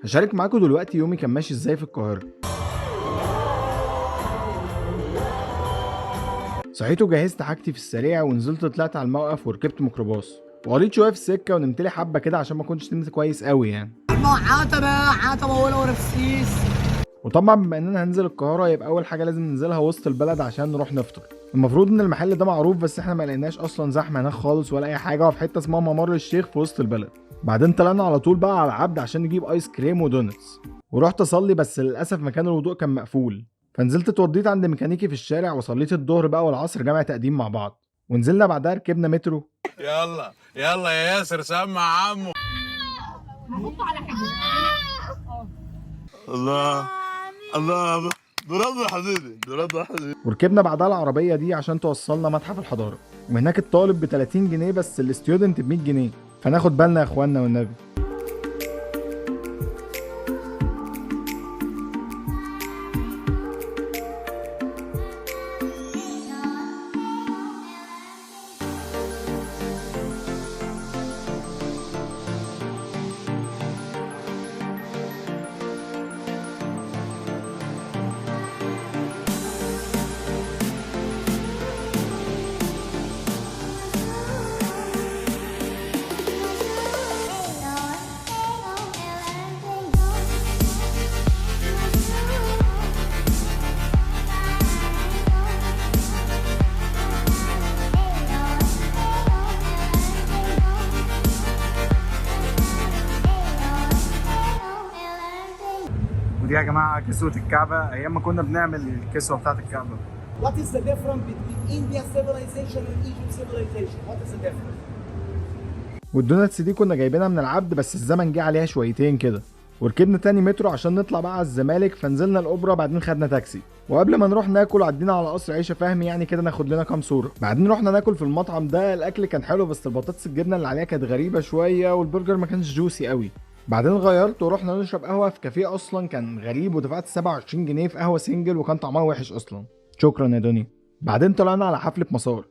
هشارك معاكم دلوقتي يومي كان ماشي ازاي في القاهرة. صحيت وجهزت حاجتي في السريع ونزلت طلعت على الموقف وركبت ميكروباص وقريت شوية في السكة ونمت لي حبة كده عشان ما كنتش نمت كويس قوي يعني. عتبة ولا رفسيس. وطبعا بما اننا هننزل القاهرة يبقى اول حاجة لازم ننزلها وسط البلد عشان نروح نفطر. المفروض ان المحل ده معروف بس احنا ما لقيناش اصلا زحمة هناك خالص ولا اي حاجة، وفي حتة اسمها ممر الشيخ في وسط البلد. بعدين طلعنا على طول بقى على العبد عشان نجيب ايس كريم ودونتس، ورحت اصلي بس للاسف مكان الوضوء كان مقفول، فنزلت اتوضيت عند ميكانيكي في الشارع وصليت الظهر بقى والعصر جامع تقديم مع بعض، ونزلنا بعدها ركبنا مترو. يلا يلا يا ياسر سمع عمو. الله الله، برافو يا حبيبي، برافو يا حبيبي. وركبنا بعدها العربيه دي عشان توصلنا متحف الحضاره، وهناك الطالب ب 30 جنيه بس الاستودنت ب 100 جنيه، فناخد بالنا يا اخوانا والنبي. ودي يا جماعه كسوه الكعبه ايام ما كنا بنعمل الكسوه بتاعت الكعبه. What is the difference between India civilization and Egypt civilization? What is the difference? والدوناتس دي كنا جايبينها من العبد بس الزمن جه عليها شويتين كده، وركبنا تاني مترو عشان نطلع بقى على الزمالك، فنزلنا الاوبرا بعدين خدنا تاكسي، وقبل ما نروح ناكل عدينا على قصر عيشه فهمي يعني كده ناخد لنا كام صوره. بعدين رحنا ناكل في المطعم ده، الاكل كان حلو بس البطاطس الجبنه اللي عليها كانت غريبه شويه والبرجر ما كانش جوسي قوي. بعدين غيرت ورحنا نشرب قهوه في كافيه اصلا كان غريب، ودفعت 27 جنيه في قهوه سنجل وكان طعمها وحش اصلا. شكرا يا دنيا. بعدين طلعنا على حفله مسار.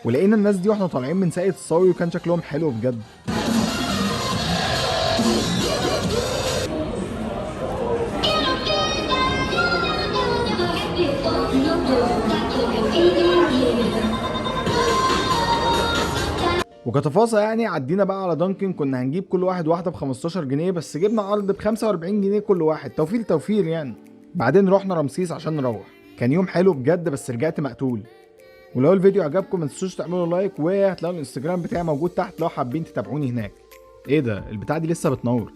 ولقينا الناس دي واحنا طالعين من ساقية الصاوي وكان شكلهم حلو بجد. وكتفاصيل يعني عدينا بقى على دانكن، كنا هنجيب كل واحد واحده ب 15 جنيه بس جبنا عرض ب 45 جنيه كل واحد، توفير يعني. بعدين رحنا رمسيس عشان نروح، كان يوم حلو بجد بس رجعت مقتول. ولو الفيديو عجبكم ما تنسوش تعملوا لايك، وهتلاقوا الانستجرام بتاعي موجود تحت لو حابين تتابعوني هناك. ايه ده البتاع دي لسه بتنور.